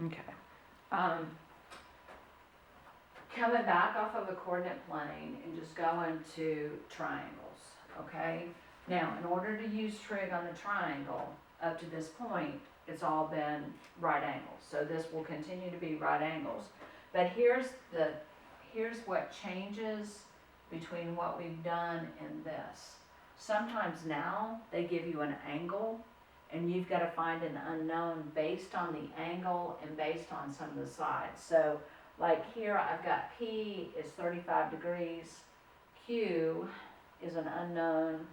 Okay. Coming back off of a coordinate plane and just go into triangles, okay? Now, in order to use trig on the triangle, up to this point, it's all been right angles. So this will continue to be right angles. But here's what changes between what we've done and this. Sometimes now they give you an angle and you've got to find an unknown based on the angle and based on some of the sides. So like here I've got P is 35 degrees, Q is an unknown,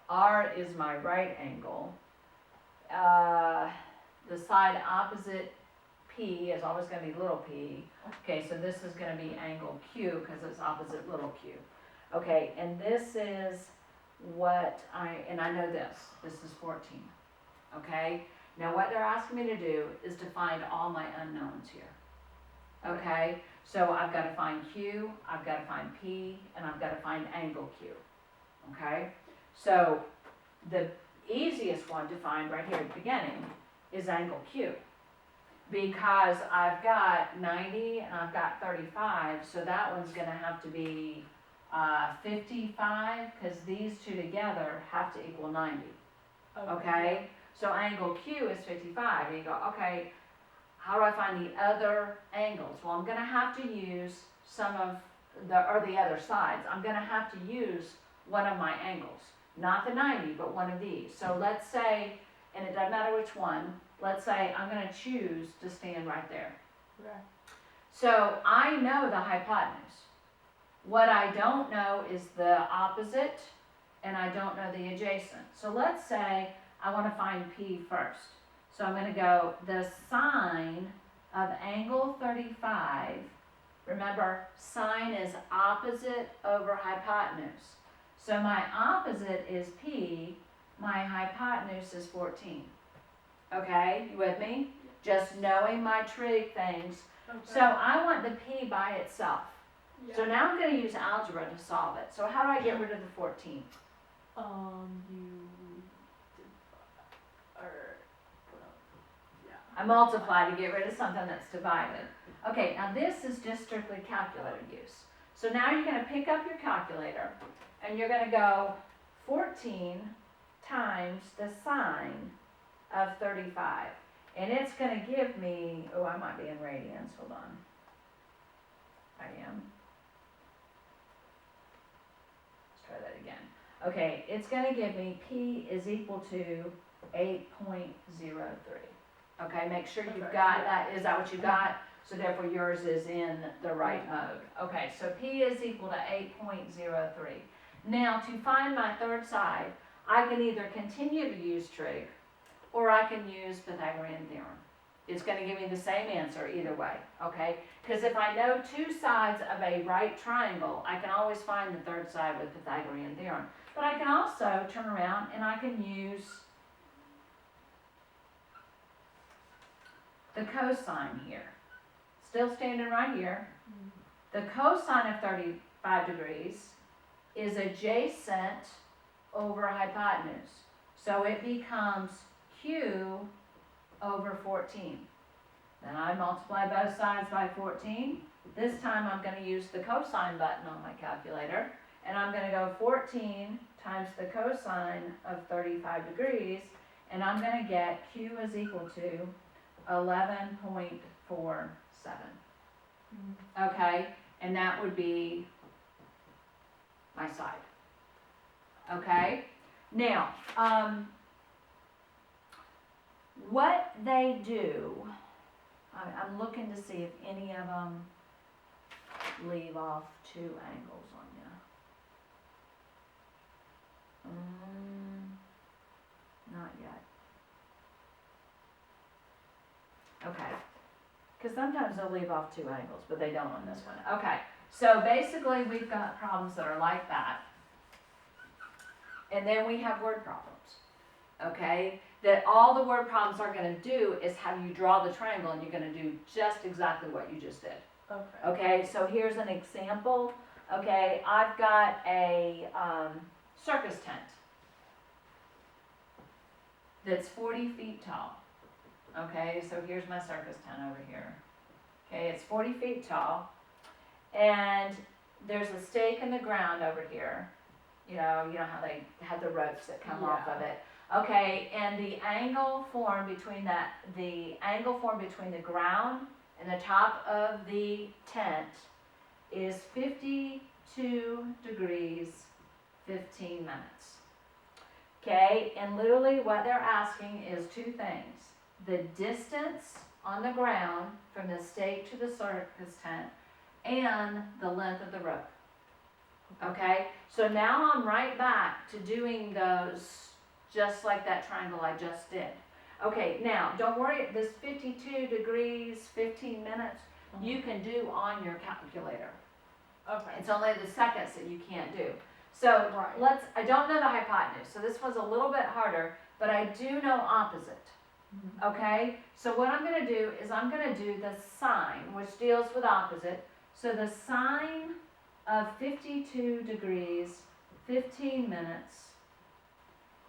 R is my right angle. The side opposite P is always going to be little p. Okay, so this is going to be angle Q because it's opposite little q. Okay, and this is what I know this is 14. Okay, now what they're asking me to do is to find all my unknowns here. Okay, so I've got to find Q, I've got to find P, and I've got to find angle Q. Okay, so the easiest one to find right here at the beginning is angle Q, because I've got 90 and I've got 35, so that one's going to have to be 55, because these two together have to equal 90. Okay, so angle Q is 55, and you go, okay, how do I find the other angles? Well, I'm going to have to use some of the other sides. I'm going to have to use one of my angles, not the 90, but one of these. So let's say, and it doesn't matter which one, let's say I'm going to choose to stand right there. Right. So I know the hypotenuse. What I don't know is the opposite, and I don't know the adjacent. So let's say I want to find P first. So I'm going to go the sine of angle 35. Remember, sine is opposite over hypotenuse. So my opposite is P, my hypotenuse is 14. Okay, you with me? Just knowing my trig things. Okay. So I want the P by itself. Yeah. So now I'm going to use algebra to solve it. So how do I get rid of the 14? I multiply to get rid of something that's divided. Okay, now this is just strictly calculator use. So now you're going to pick up your calculator and you're going to go 14 times the sine of 35. And it's going to give me, oh, I might be in radians, hold on. I am. Let's try that again. Okay, it's going to give me P is equal to 8.03. Okay, make sure you've got that. Is that what you got? So therefore yours is in the right mode. Okay, so P is equal to 8.03. Now to find my third side, I can either continue to use trig or I can use Pythagorean theorem. It's going to give me the same answer either way, okay? Because if I know two sides of a right triangle, I can always find the third side with Pythagorean theorem. But I can also turn around and I can use the cosine here. Still standing right here. The cosine of 35 degrees is adjacent over hypotenuse. So it becomes Q over 14. Then I multiply both sides by 14. This time I'm going to use the cosine button on my calculator. And I'm going to go 14 times the cosine of 35 degrees. And I'm going to get Q is equal to 11.47. Okay, and that would be my side. Okay, now, what they do, I'm looking to see if any of them leave off two angles on you. Not yet. Okay, because sometimes they'll leave off two angles, but they don't on this one. Okay, so basically we've got problems that are like that. And then we have word problems, okay? That all the word problems are going to do is have you draw the triangle and you're going to do just exactly what you just did. Okay. Okay, so here's an example. Okay, I've got a circus tent that's 40 feet tall. Okay, so here's my circus tent over here. Okay, it's 40 feet tall, and there's a stake in the ground over here. You know how they have the ropes that come off of it. Okay, and the angle formed between the ground and the top of the tent is 52 degrees 15 minutes. Okay, and literally what they're asking is two things: the distance on the ground from the stake to the circus tent and the length of the rope. Okay, so now I'm right back to doing those just like that triangle I just did. Okay, now don't worry, this 52 degrees 15 minutes you can do on your calculator. Okay. It's only the seconds that you can't do. So Right. I don't know the hypotenuse, so this was a little bit harder, but I do know opposite. Okay, so what I'm going to do is I'm going to do the sine, which deals with opposite. So the sine of 52 degrees 15 minutes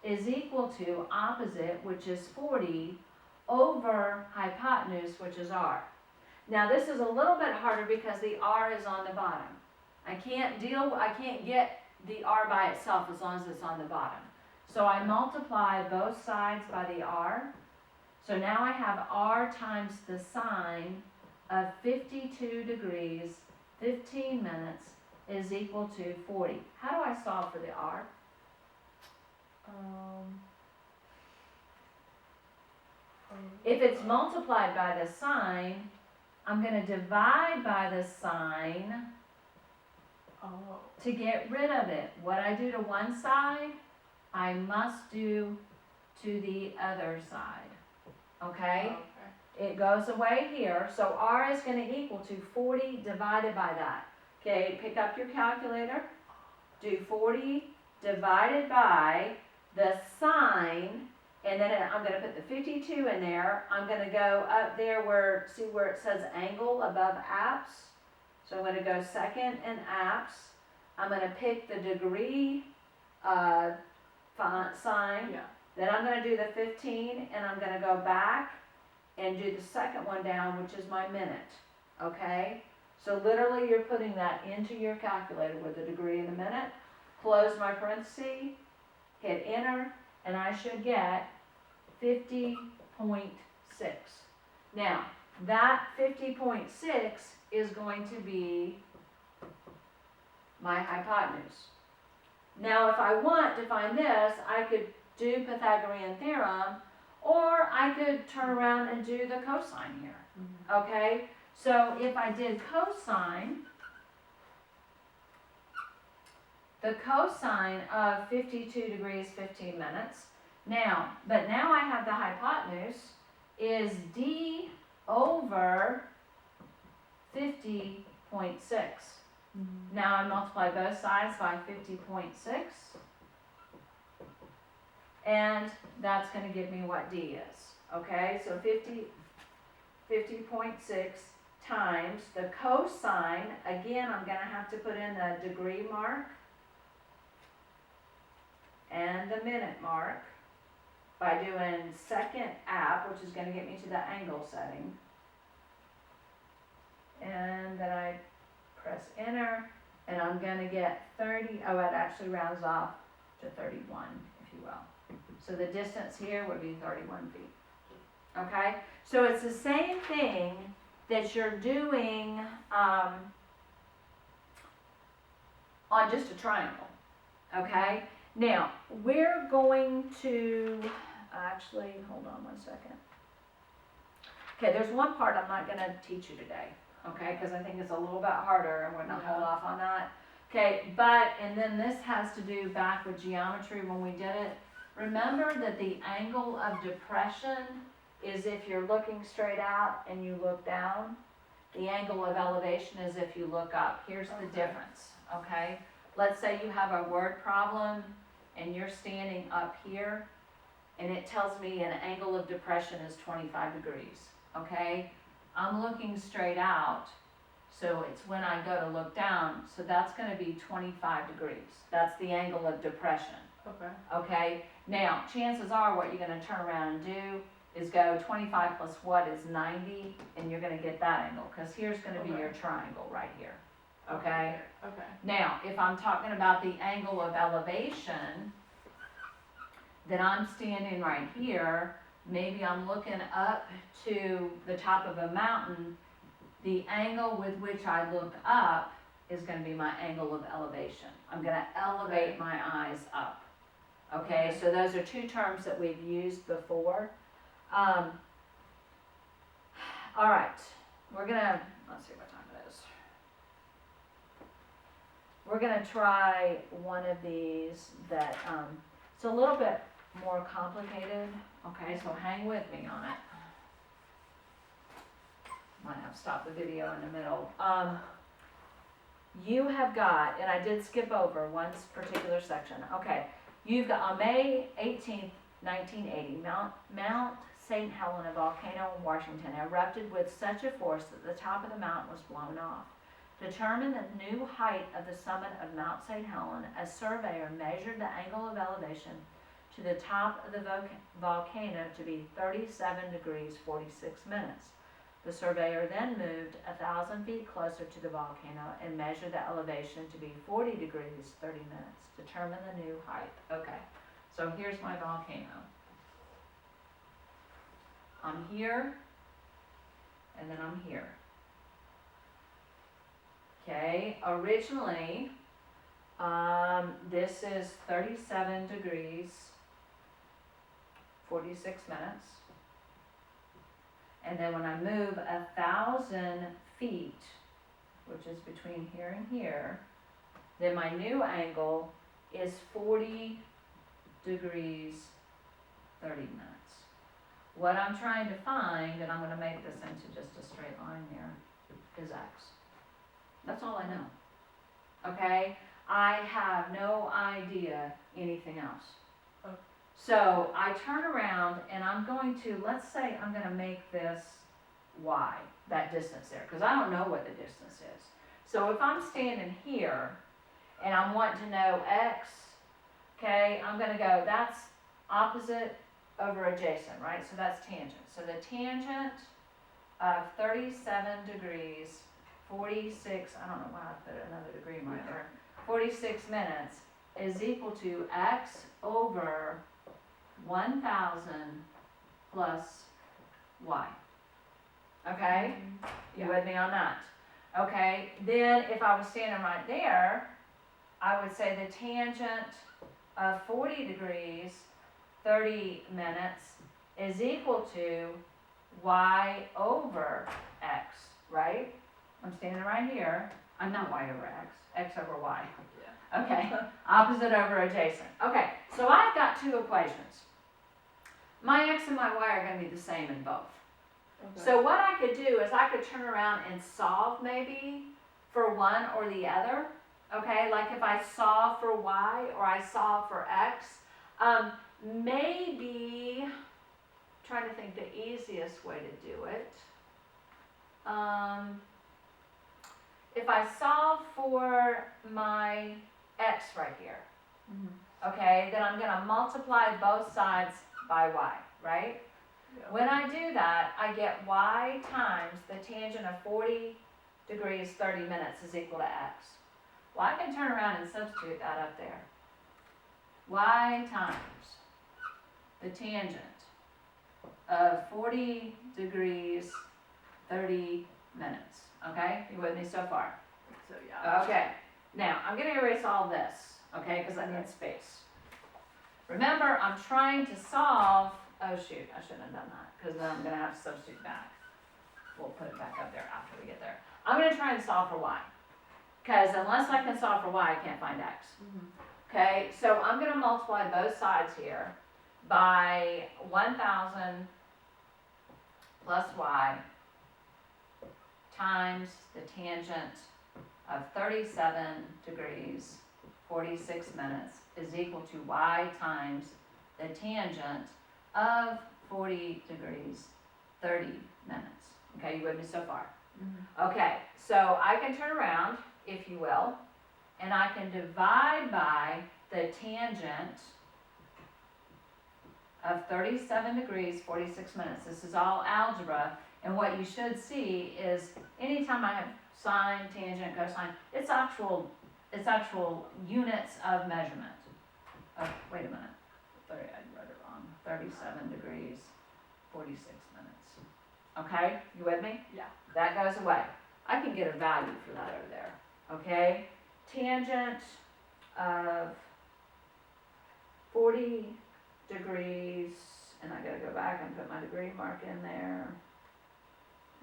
is equal to opposite, which is 40, over hypotenuse, which is r. Now this is a little bit harder because the r is on the bottom. I can't get the r by itself as long as it's on the bottom. So I multiply both sides by the r. So now I have r times the sine of 52 degrees 15 minutes is equal to 40. How do I solve for the r? If it's multiplied by the sine, I'm going to divide by the sine to get rid of it. What I do to one side, I must do to the other side. Okay? It goes away here, so r is going to equal to 40 divided by that. Okay, pick up your calculator, do 40 divided by the sine, and then I'm going to put the 52 in there. I'm going to go up there see where it says angle above apse. So I'm going to go second and apse. I'm going to pick the degree sign. Yeah. Then I'm going to do the 15, and I'm going to go back and do the second one down, which is my minute. Okay? So literally you're putting that into your calculator with the degree and the minute. Close my parenthesis, hit enter, and I should get 50.6. Now, that 50.6 is going to be my hypotenuse. Now, if I want to find this, I could do Pythagorean theorem, or I could turn around and do the cosine here. Okay? So if I did cosine, the cosine of 52 degrees 15 minutes, now I have the hypotenuse is d over 50.6. Now I multiply both sides by 50.6, and that's going to give me what d is. Okay, so 50.6 times the cosine, again I'm going to have to put in the degree mark and the minute mark by doing second app, which is going to get me to the angle setting. And then I press enter, and I'm going to get 30, it actually rounds off to 31, if you will. So the distance here would be 31 feet. Okay, so it's the same thing that you're doing on just a triangle. Okay, now we're going to actually hold on one second. Okay, there's one part I'm not going to teach you today. Okay, because I think it's a little bit harder, and we're going to hold off on that. Okay, and then this has to do back with geometry when we did it. Remember that the angle of depression is if you're looking straight out and you look down. The angle of elevation is if you look up. Here's the difference, okay? Let's say you have a word problem and you're standing up here, and it tells me an angle of depression is 25 degrees, okay? I'm looking straight out, so it's when I go to look down, so that's going to be 25 degrees. That's the angle of depression. Okay. Okay, now chances are what you're going to turn around and do is go 25 plus what is 90, and you're gonna get that angle, because here's gonna be your triangle right here, okay? Okay. Now, if I'm talking about the angle of elevation, then I'm standing right here, maybe I'm looking up to the top of a mountain, the angle with which I look up is gonna be my angle of elevation. I'm gonna elevate my eyes up. Okay, so those are two terms that we've used before. All right, let's see what time it is. We're gonna try one of these that, it's a little bit more complicated. Okay, so hang with me on it. Might have to stop the video in the middle. You have got, and I did skip over one particular section. Okay, you've got on May 18th, 1980, Mount St. Helena volcano in Washington erupted with such a force that the top of the mountain was blown off. To determine the new height of the summit of Mount St. Helena, a surveyor measured the angle of elevation to the top of the volcano to be 37 degrees 46 minutes. The surveyor then moved 1,000 feet closer to the volcano and measured the elevation to be 40 degrees 30 minutes. Determine the new height. Okay, so here's my volcano. I'm here, and then I'm here. Okay, originally, this is 37 degrees 46 minutes. And then when I move 1,000 feet, which is between here and here, then my new angle is 40 degrees 30 minutes. What I'm trying to find, and I'm going to make this into just a straight line there, is x. That's all I know. Okay? I have no idea anything else. Okay. So I turn around and I'm going to, let's say I'm going to make this y, that distance there, because I don't know what the distance is. So if I'm standing here and I'm wanting to know x, okay, I'm going to go, that's opposite over adjacent, right? So that's tangent. So the tangent of 37 degrees, 46, I don't know why I put another degree marker, 46 minutes is equal to x over 1,000 plus y. Okay? You with me on that? Okay, then if I was standing right there, I would say the tangent of 40 degrees, 30 minutes is equal to y over x, right? I'm standing right here. I'm not y over x over y. Yeah. Okay, opposite over adjacent. Okay, so I've got two equations. My x and my y are going to be the same in both. Okay. So what I could do is I could turn around and solve maybe for one or the other. Okay, like if I solve for y or I solve for x, maybe, trying to think the easiest way to do it. If I solve for my x right here, okay, then I'm going to multiply both sides by y, right? Yeah. When I do that, I get y times the tangent of 40 degrees 30 minutes is equal to x. Well, I can turn around and substitute that up there. Y times the tangent of 40 degrees 30 minutes. Okay, you with me so far? So yeah. Okay, now I'm going to erase all this, okay, because I need space. Remember, I'm trying to solve, oh shoot, I shouldn't have done that, because then I'm going to have to substitute back. We'll put it back up there after we get there. I'm going to try and solve for y, because unless I can solve for y, I can't find x. Okay, so I'm going to multiply both sides here by 1,000 plus y times the tangent of 37 degrees 46 minutes is equal to y times the tangent of 40 degrees 30 minutes. Okay, you with me so far? Okay, so I can turn around, if you will, and I can divide by the tangent of 37 degrees, 46 minutes. This is all algebra, and what you should see is anytime I have sine, tangent, cosine, it's actual units of measurement. Oh, wait a minute. I read it wrong. 37 degrees, 46 minutes. Okay, you with me? Yeah. That goes away. I can get a value for that over there. Okay, tangent of 40 degrees, and I gotta go back and put my degree mark in there.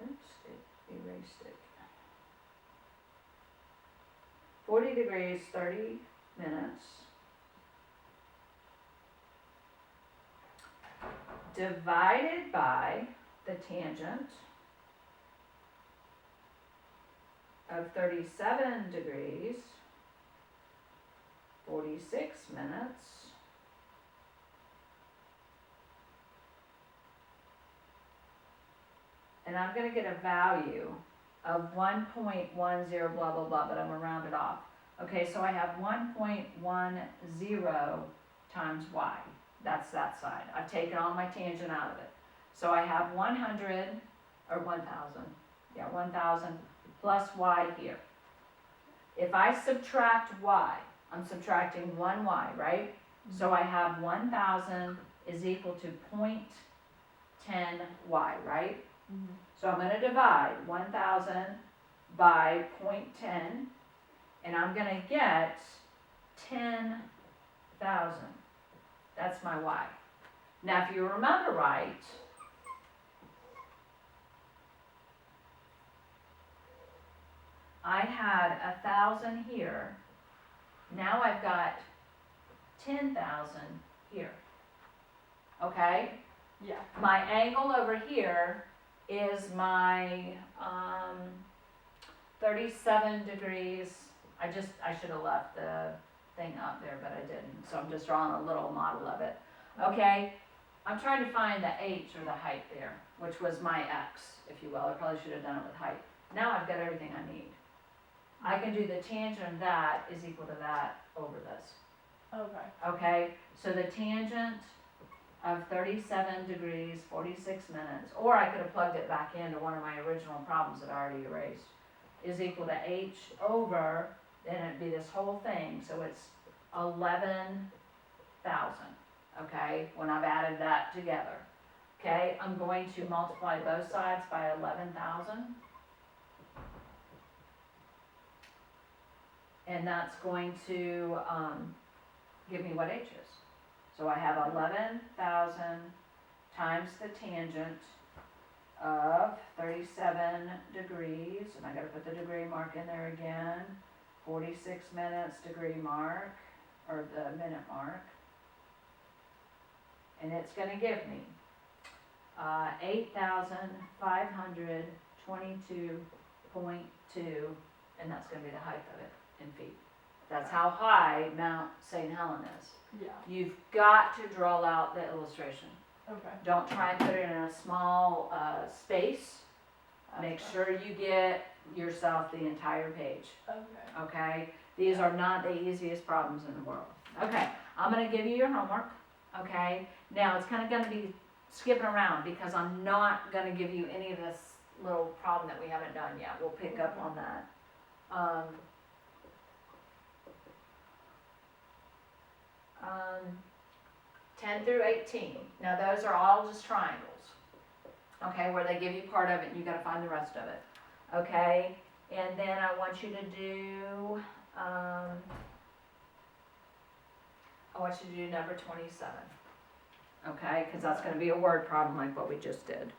Oops, it erased it. 40 degrees, 30 minutes. Divided by the tangent of 37 degrees, 46 minutes. And I'm going to get a value of 1.10 blah blah blah, but I'm going to round it off. Okay, so I have 1.10 times y. That's that side. I've taken all my tangent out of it. So I have 100, or 1,000, yeah, 1,000 plus y here. If I subtract y, I'm subtracting 1y, right? So I have 1,000 is equal to 0.10y, right? Mm-hmm. So I'm going to divide 1,000 by 0.10, and I'm going to get 10,000. That's my y. Now, if you remember right, I had 1,000 here. Now I've got 10,000 here. Okay? Yeah. My angle over here is my 37 degrees. I should have left the thing up there, but I didn't. So I'm just drawing a little model of it. Okay, I'm trying to find the h, or the height there, which was my x, if you will. I probably should have done it with height. Now I've got everything I need. I can do the tangent of that is equal to that over this. Okay. Okay, so the tangent of 37 degrees, 46 minutes, or I could have plugged it back into one of my original problems that I already erased, is equal to h over, then it'd be this whole thing, so it's 11,000, okay, when I've added that together. Okay, I'm going to multiply both sides by 11,000. And that's going to give me what h is. So I have 11,000 times the tangent of 37 degrees, and I gotta put the degree mark in there again, 46 minutes degree mark, or the minute mark. And it's gonna give me 8,522.2, and that's gonna be the height of it in feet. That's how high Mount St. Helen is. Yeah. You've got to draw out the illustration. Okay. Don't try and put it in a small space. Make sure you get yourself the entire page. Okay. Okay? These are not the easiest problems in the world. Okay, I'm going to give you your homework. Okay? Now it's kind of going to be skipping around because I'm not going to give you any of this little problem that we haven't done yet. We'll pick up on that. 10 through 18. Now those are all just triangles. Okay, where they give you part of it and you got to find the rest of it. Okay, and then I want you to do number 27. Okay, because that's going to be a word problem like what we just did.